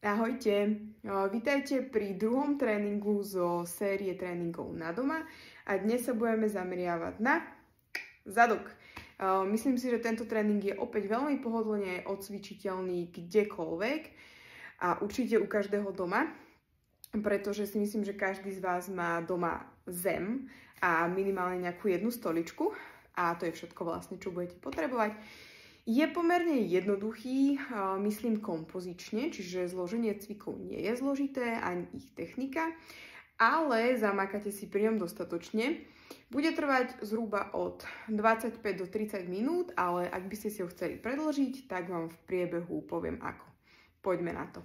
Ahojte, vítajte pri druhom tréningu zo série tréningov na doma a dnes sa budeme zameriavať na zadok. Myslím si, že tento tréning je opäť veľmi pohodlne odcvičiteľný kdekoľvek a určite u každého doma, pretože si myslím, že každý z vás má doma zem a minimálne nejakú jednu stoličku a to je všetko vlastne, čo budete potrebovať. Je pomerne jednoduchý, myslím kompozične, čiže zloženie cvikov nie je zložité, ani ich technika, ale zamákate si pri ňom dostatočne. Bude trvať zhruba od 25 do 30 minút, ale ak by ste si ho chceli predĺžiť, tak vám v priebehu poviem ako. Poďme na to.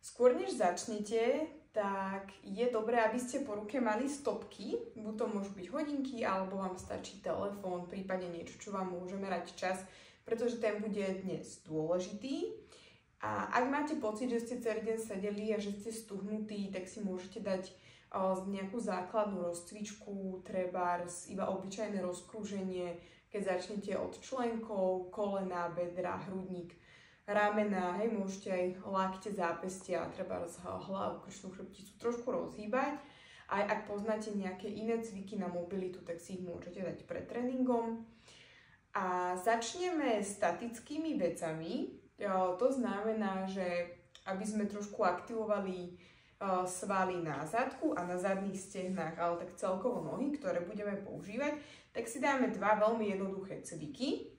Skôr než začnete, tak je dobré, aby ste po ruke mali stopky, buď to môžu byť hodinky, alebo vám stačí telefón, prípadne niečo, čo vám môže merať čas, pretože ten bude dnes dôležitý. A ak máte pocit, že ste celý deň sedeli a že ste stuhnutí, tak si môžete dať nejakú základnú rozcvičku, trebárs, iba obyčajné rozkrúženie, keď začnete od členkov, kolena, bedra, hrudník, ramena, hej, môžete aj lakte, zápestia, treba hlavu, krčnú chrbticu trošku rozhýbať. Aj ak poznáte nejaké iné cviky na mobilitu, tak si ich môžete dať pred tréningom. A začneme statickými vecami. To znamená, že aby sme trošku aktivovali svaly na zadku a na zadných stehnách, ale tak celkovo nohy, ktoré budeme používať, tak si dáme dva veľmi jednoduché cviky.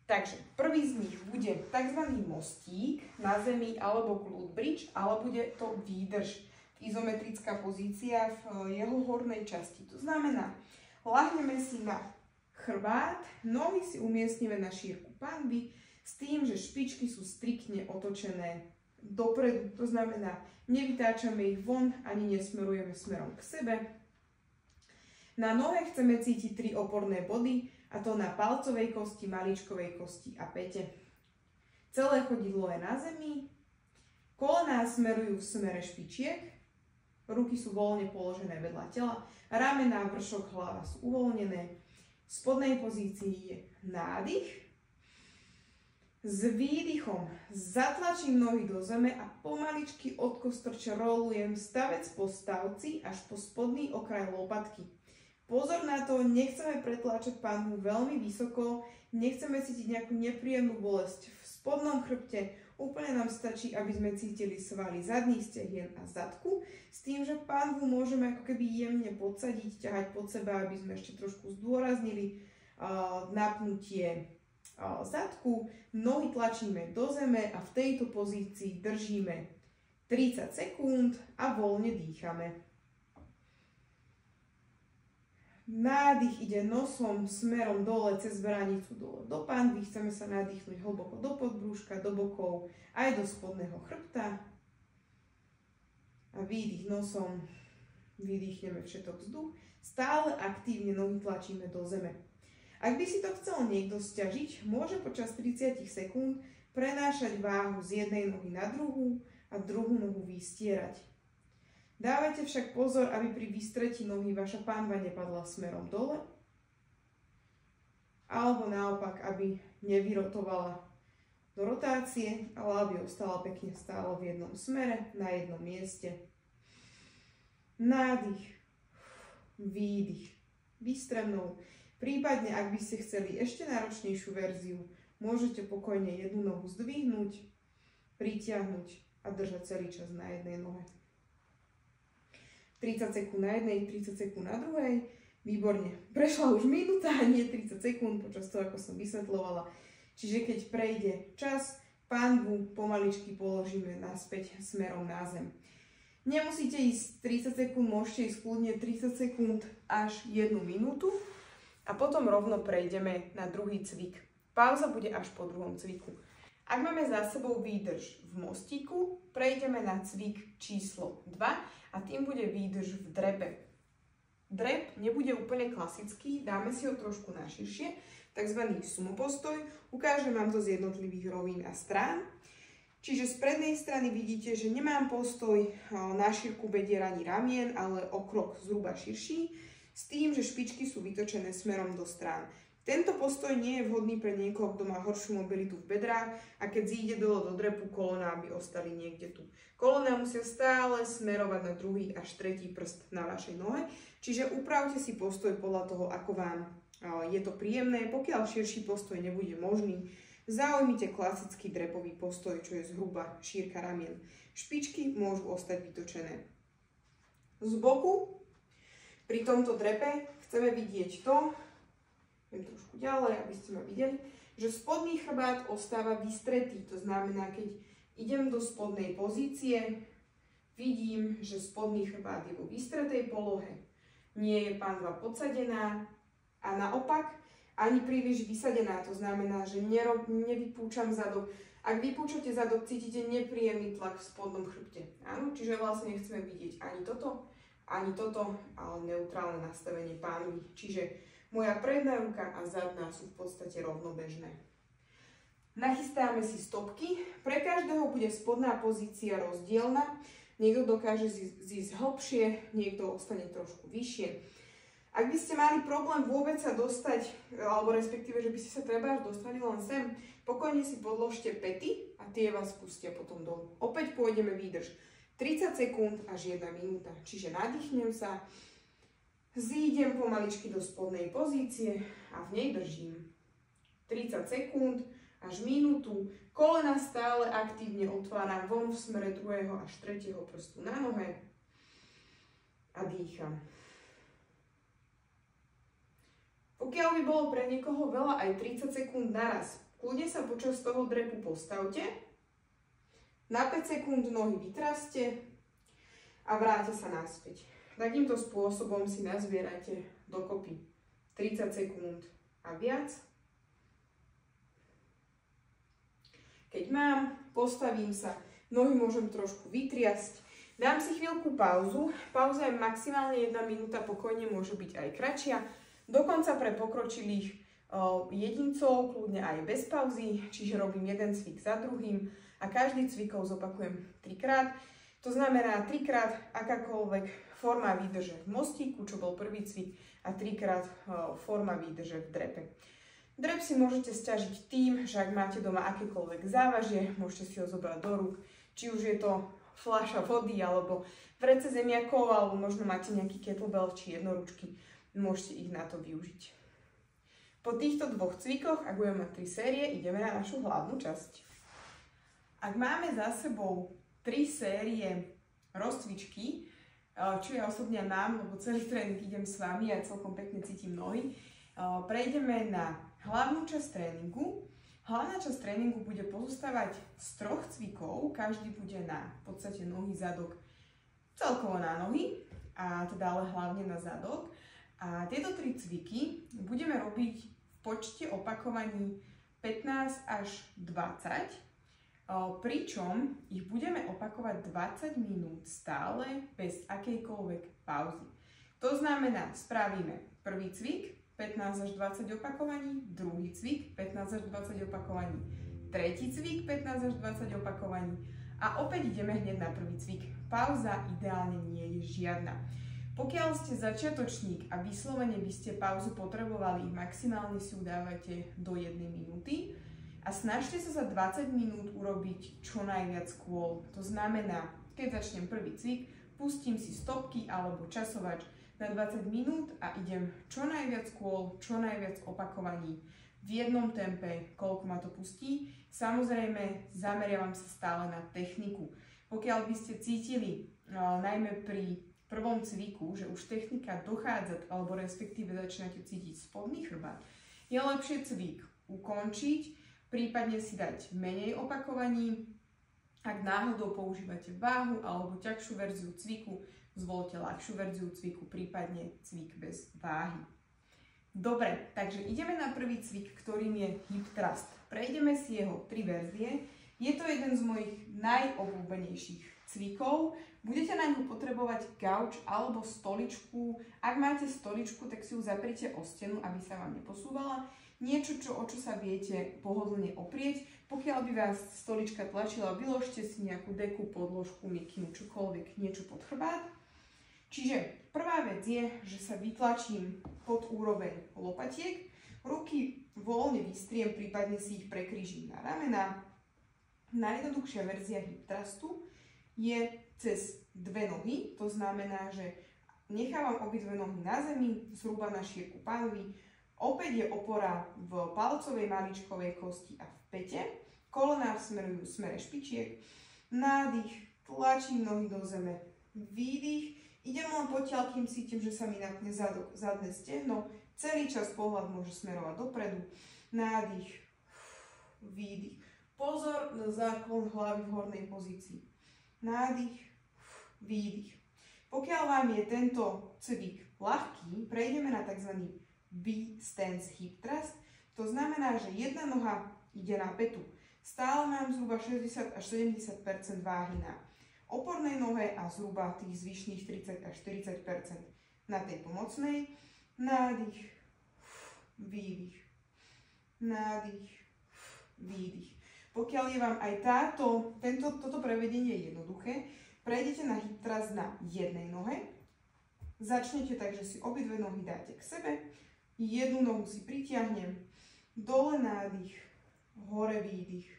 Takže prvý z nich bude tzv. Mostík na zemi alebo glute bridge, ale bude to výdrž, izometrická pozícia v jeho hornej časti. To znamená, ľahneme si na chrbát, nohy si umiestnime na šírku panvy s tým, že špičky sú striktne otočené dopredu. To znamená, nevytáčame ich von ani nesmerujeme smerom k sebe. Na nohe chceme cítiť 3 oporné body, a to na palcovej kosti, maličkovej kosti a päte. Celé chodidlo je na zemi, kolená smerujú v smere špičiek, ruky sú voľne položené vedľa tela, ramená, vršok, hlava sú uvoľnené. V spodnej pozícii je nádych. S výdychom zatlačím nohy do zeme a pomaličky od kostrča rolujem stavec po stavci až po spodný okraj lopatky. Pozor na to, nechceme pretláčať panvu veľmi vysoko, nechceme cítiť nejakú nepríjemnú bolesť v spodnom chrbte. Úplne nám stačí, aby sme cítili svaly zadných stehien a zadku, s tým, že panvu môžeme ako keby jemne podsadiť, ťahať pod seba, aby sme ešte trošku zdôraznili napnutie zadku. Nohy tlačíme do zeme a v tejto pozícii držíme 30 sekúnd a voľne dýchame. Nádych ide nosom smerom dole cez branicu dole do panvy. Chceme sa nadýchnuť hlboko do podbrúška, do bokov, aj do spodného chrbta. A výdych nosom, vydýchneme všetok vzduch. Stále aktívne nohy tlačíme do zeme. Ak by si to chcel niekto sťažiť, môže počas 30 sekúnd prenášať váhu z jednej nohy na druhú a druhú nohu vystierať. Dávajte však pozor, aby pri vystretí nohy vaša panva nepadla smerom dole, alebo naopak, aby nevyrotovala do rotácie, ale aby ostala pekne stále v jednom smere, na jednom mieste. Nádych, výdych, výstremnou. Prípadne, ak by ste chceli ešte náročnejšiu verziu, môžete pokojne jednu nohu zdvihnúť, pritiahnuť a držať celý čas na jednej nohe. 30 sekúnd na jednej, 30 sekúnd na druhej. Výborne. Prešla už minúta, nie 30 sekúnd počas toho, ako som vysvetľovala. Čiže keď prejde čas, panvu pomaličky položíme naspäť smerom na zem. Nemusíte ísť 30 sekúnd, môžete ísť kľudne 30 sekúnd až 1 minútu a potom rovno prejdeme na druhý cvik. Pauza bude až po druhom cviku. Ak máme za sebou výdrž v mostíku, prejdeme na cvik číslo 2 a tým bude výdrž v drepe. Drep nebude úplne klasický, dáme si ho trošku na širšie, tzv. Sumopostoj. Ukážem vám to z jednotlivých rovín a strán. Čiže z prednej strany vidíte, že nemám postoj na šírku bedier ani ramien, ale o krok zhruba širší, s tým, že špičky sú vytočené smerom do strán. Tento postoj nie je vhodný pre niekoho, kto má horšiu mobilitu v bedrách a keď zíde dole do drepu, kolona by ostali niekde tu. Kolona musia stále smerovať na druhý až tretí prst na vašej nohe, čiže upravte si postoj podľa toho, ako vám je to príjemné. Pokiaľ širší postoj nebude možný, zaujmite klasický drepový postoj, čo je zhruba šírka ramien. Špičky môžu ostať vytočené. Z boku pri tomto drepe chceme vidieť to, trošku ďalej, aby ste ma videli, že spodný chrbát ostáva vystretý. To znamená, keď idem do spodnej pozície, vidím, že spodný chrbát je vo vystretej polohe. Nie je panva podsadená a naopak ani príliš vysadená. To znamená, že nevypúčam zadok. Ak vypúčate zadok, cítite nepríjemný tlak v spodnom chrbte. Áno, čiže vlastne nechceme vidieť ani toto, ale neutrálne nastavenie pánvy. Čiže moja predná ruka a zadná sú v podstate rovnobežné. Nachystáme si stopky. Pre každého bude spodná pozícia rozdielna. Niekto dokáže zísť hlbšie, niekto ostane trošku vyššie. Ak by ste mali problém vôbec sa dostať, alebo respektíve, že by ste sa treba dostali len sem, pokojne si podložte päty a tie vás pustia potom dolu. Opäť pôjdeme výdrž 30 sekúnd až 1 minúta. Čiže nadýchnem sa, zídem pomaličky do spodnej pozície a v nej držím 30 sekúnd až minútu. Kolena stále aktívne otváram von v smere druhého až tretieho prstu na nohe a dýcham. Pokiaľ by bolo pre niekoho veľa aj 30 sekúnd naraz, kľudne sa počas toho drepu postavte, na 5 sekúnd nohy vytraste a vráte sa naspäť. Takýmto spôsobom si nazbierate dokopy 30 sekúnd a viac. Keď mám, postavím sa, nohy môžem trošku vytriasť, dám si chvíľku pauzu. Pauza je maximálne 1 minúta, pokojne môže byť aj kratšia. Dokonca pre pokročilých jedincov, kľudne aj bez pauzy, čiže robím jeden cvik za druhým a každý cvikov zopakujem 3 krát. To znamená 3 krát akákoľvek forma výdrže v mostíku, čo bol prvý cvik, a 3 krát forma výdrže v drepe. Drep si môžete sťažiť tým, že ak máte doma akékoľvek závažie, môžete si ho zobrať do rúk, či už je to fľaša vody, alebo vrece zemiakov, alebo možno máte nejaký kettlebell či jednoručky, môžete ich na to využiť. Po týchto 2 cvikoch, ak budeme mať 3 série, ideme na našu hlavnú časť. Ak máme za sebou 3 série rozcvičky, čo ja osobne mám, lebo celý tréning idem s vami a celkom pekne cítim nohy, prejdeme na hlavnú časť tréningu. Hlavná časť tréningu bude pozostávať z 3 cvikov, každý bude na v podstate nohy, zadok, celkovo na nohy, a teda ale hlavne na zadok. A tieto 3 cviky budeme robiť v počte opakovaní 15 až 20, pričom ich budeme opakovať 20 minút stále bez akejkoľvek pauzy. To znamená, spravíme prvý cvik 15 až 20 opakovaní, druhý cvik 15 až 20 opakovaní, tretí cvik 15 až 20 opakovaní a opäť ideme hneď na prvý cvik. Pauza ideálne nie je žiadna. Pokiaľ ste začiatočník a vyslovene by ste pauzu potrebovali, maximálne si udávajte do 1 minúty a snažte sa za 20 minút urobiť čo najviac kôl. To znamená, keď začnem prvý cvik, pustím si stopky alebo časovač na 20 minút a idem čo najviac kôl, čo najviac opakovaní v jednom tempe, koľko ma to pustí. Samozrejme, zameriavam sa stále na techniku. Pokiaľ by ste cítili, najmä pri prvom cviku, že už technika dochádza, alebo respektíve začínate cítiť spodný chrbát, je lepšie cvik ukončiť, prípadne si dať menej opakovaní. Ak náhodou používate váhu alebo ťažšiu verziu cviku, zvolte ľahšiu verziu cviku, prípadne cvik bez váhy. Dobre, takže ideme na prvý cvik, ktorým je hip thrust. Prejdeme si jeho 3 verzie. Je to jeden z mojich najobľúbenejších cvikov. Budete na ňu potrebovať gauč alebo stoličku. Ak máte stoličku, tak si ju zaprite o stenu, aby sa vám neposúvala. Niečo, o čo sa viete pohodlne oprieť. Pokiaľ by vás stolička tlačila, vyložte si nejakú deku, podložku, mikinu, čokoľvek, niečo pod chrbát. Čiže prvá vec je, že sa vytlačím pod úroveň lopatiek. Ruky voľne vystriem, prípadne si ich prekrížim na ramena. Najjednoduchšia verzia hip thrustu je cez dve nohy, to znamená, že nechávam obidve nohy na zemi, zhruba na šírku panvy. Opäť je opora v palcovej maličkovej kosti a v pete. Kolená smerujú v smere špičiek. Nádych, tlačím nohy do zeme. Výdych. Idem len potiaľ, kým cítim, že sa mi napne zadné stehno. Celý čas pohľad môže smerovať dopredu. Nádych, výdych. Pozor na záklon hlavy v hornej pozícii. Nádych, výdych. Pokiaľ vám je tento cvik ľahký, prejdeme na tzv. V-stance hip thrust. To znamená, že jedna noha ide na petu. Stále mám zhruba 60 až 70% váhy na opornej nohe a zhruba tých zvyšných 30 až 40% na tej pomocnej. Nádych, výdych, nádych, výdych. Pokiaľ je vám aj toto prevedenie jednoduché, prejdete na hip thrust na jednej nohe. Začnete tak, že si obidve nohy dáte k sebe. Jednu nohu si pritiahnem. Dole nádych, hore výdych.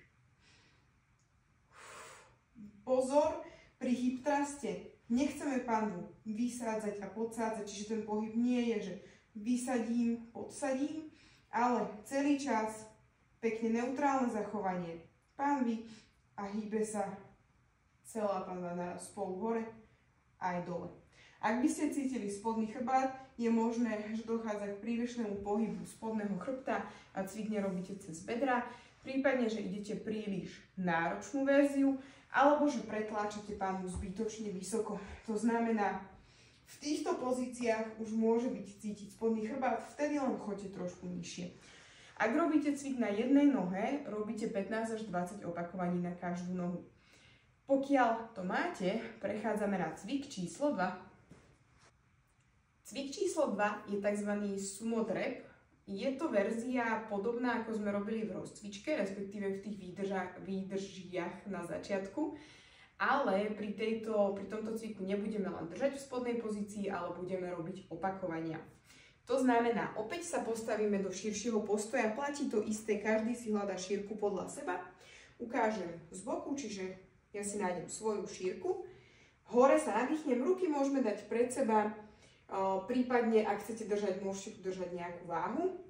Pozor, pri hip thruste nechceme panvu vysádzať a podsádzať, čiže ten pohyb nie je, že vysadím, podsadím, ale celý čas pekne neutrálne zachovanie panvy a hýbe sa celá panva naraz spolu hore aj dole. Ak by ste cítili spodný chrbát, je možné, že dochádza k prílišnému pohybu spodného chrbta a cvik nerobíte cez bedra, prípadne, že idete príliš náročnú verziu, alebo že pretláčate panvu zbytočne vysoko. To znamená, v týchto pozíciách už môže byť cítiť spodný chrbát, vtedy len choďte trošku nižšie. Ak robíte cvik na jednej nohe, robíte 15 až 20 opakovaní na každú nohu. Pokiaľ to máte, prechádzame na cvik číslo 2. Cvik číslo 2 je tzv. Sumo trap. Je to verzia podobná, ako sme robili v rozcvičke, respektíve v tých výdržiach na začiatku, ale pri tomto cviku nebudeme len držať v spodnej pozícii, ale budeme robiť opakovania. To znamená, opäť sa postavíme do širšieho postoja, platí to isté, každý si hľadá šírku podľa seba. Ukážem z boku, čiže ja si nájdem svoju šírku. Hore sa nadýchnem, ruky môžeme dať pred seba, prípadne, ak chcete držať, môžete držať nejakú váhu.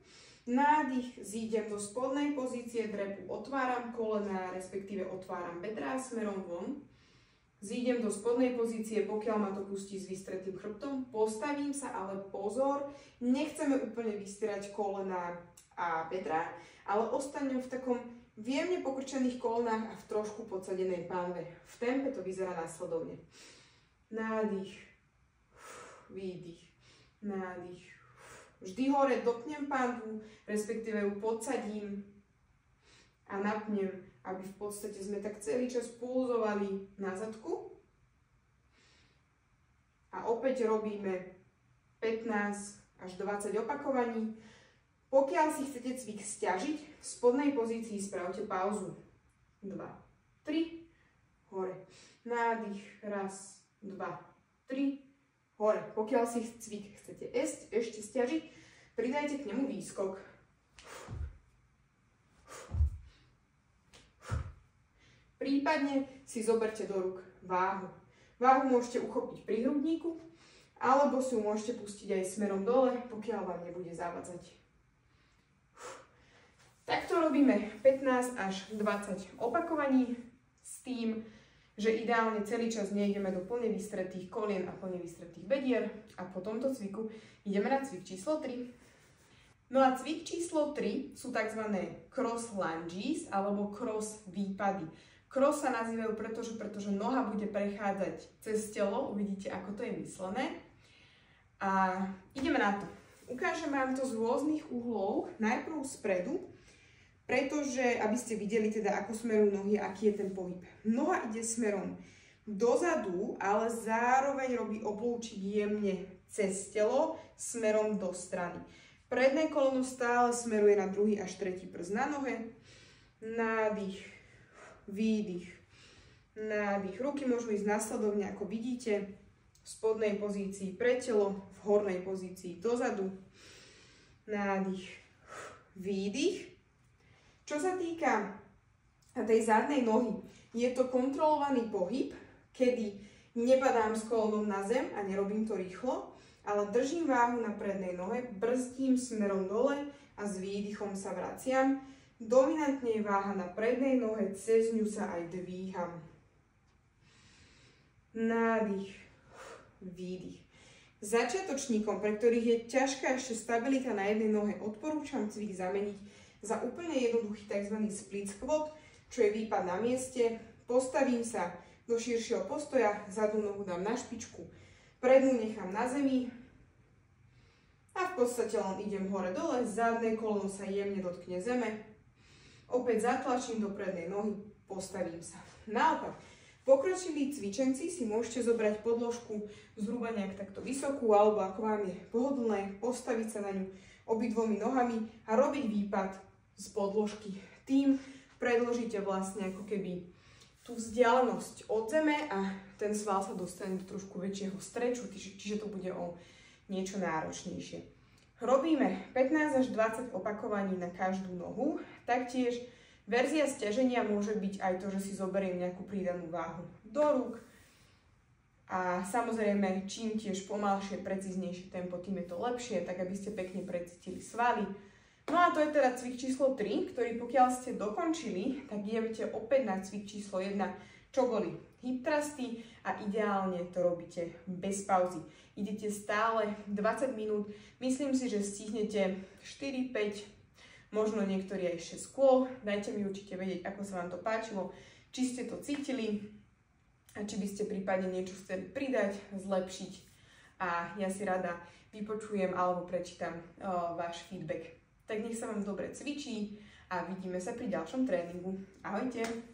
Nádych, zídem do spodnej pozície drepu, otváram kolená, respektíve otváram bedrá smerom von. Zídem do spodnej pozície, pokiaľ ma to pustí s vystretým chrbtom. Postavím sa, ale pozor, nechceme úplne vystierať kolená a bedrá, ale ostanem v takom jemne pokrčených kolenách a v trošku podsadenej pánve. V tempe to vyzerá následovne. Nádych, výdych, nádych. Vždy hore dopnem pánvu, respektíve ju podsadím a napnem, aby v podstate sme tak celý čas pulzovali na zadku. A opäť robíme 15 až 20 opakovaní. Pokiaľ si chcete cvik sťažiť, v spodnej pozícii spravte pauzu. 2, 3, hore. Nádych, raz, 2, 3, hore. Pokiaľ si cvik chcete ešte sťažiť, pridajte k nemu výskok. Prípadne si zoberte do rúk váhu. Váhu môžete uchopiť pri hrudníku, alebo si ju môžete pustiť aj smerom dole, pokiaľ vám nebude zavadzať. Takto robíme 15 až 20 opakovaní s tým, že ideálne celý čas nejdeme do plne vystretých kolien a plne vystretých bedier a po tomto cviku ideme na cvik číslo 3. No a cvik číslo 3 sú tzv. Cross lunges alebo cross výpady. Cross sa nazývajú pretože noha bude prechádzať cez telo, uvidíte, ako to je myslené. A ideme na to. Ukážem vám to z rôznych uhlov, najprv spredu, pretože, aby ste videli teda, ako smerujú nohy, aký je ten pohyb. Noha ide smerom dozadu, ale zároveň robí obloučik jemne cez telo, smerom do strany. Predné koleno stále smeruje na druhý až tretí prst na nohe. Nádych, výdych, nádych. Ruky môžu ísť nasledovne, ako vidíte, v spodnej pozícii pre telo, v hornej pozícii dozadu. Nádych, výdych. Čo sa týka tej zadnej nohy, je to kontrolovaný pohyb, kedy nepadám s kolonom na zem a nerobím to rýchlo, ale držím váhu na prednej nohe, brzdím smerom dole a s výdychom sa vraciam. Dominantne je váha na prednej nohe, cez ňu sa aj dvíham. Nádych, výdych. Začiatočníkom, pre ktorých je ťažká ešte stabilita na jednej nohe, odporúčam cvik zameniť za úplne jednoduchý tzv. Split squat, čo je výpad na mieste. Postavím sa do širšieho postoja, zadnú nohu dám na špičku, prednú nechám na zemi a v podstate len idem hore-dole, zadné koleno sa jemne dotkne zeme, opäť zatlačím do prednej nohy, postavím sa. Naopak, pokročilí cvičenci si môžete zobrať podložku zhruba nejak takto vysokú, alebo ako vám je pohodlné, postaviť sa na ňu obidvomi nohami a robiť výpad z podložky. Tým predložíte vlastne ako keby tú vzdialenosť od zeme a ten sval sa dostane do trošku väčšieho streču, čiže to bude o niečo náročnejšie. Robíme 15 až 20 opakovaní na každú nohu. Taktiež verzia stiaženia môže byť aj to, že si zoberiem nejakú pridanú váhu do rúk. A samozrejme, čím tiež pomalšie, precíznejšie tempo, tým je to lepšie, tak aby ste pekne precítili svaly. No a to je teda cvik číslo 3, ktorý pokiaľ ste dokončili, tak idete opäť na cvik číslo 1, čo boli hip thrusty a ideálne to robíte bez pauzy. Idete stále 20 minút, myslím si, že stihnete 4, 5, možno niektorí aj 6 kôl. Dajte mi určite vedieť, ako sa vám to páčilo, či ste to cítili a či by ste prípadne niečo chceli pridať, zlepšiť. A ja si rada vypočujem alebo prečítam váš feedback. Tak nech sa vám dobre cvičí a vidíme sa pri ďalšom tréningu. Ahojte!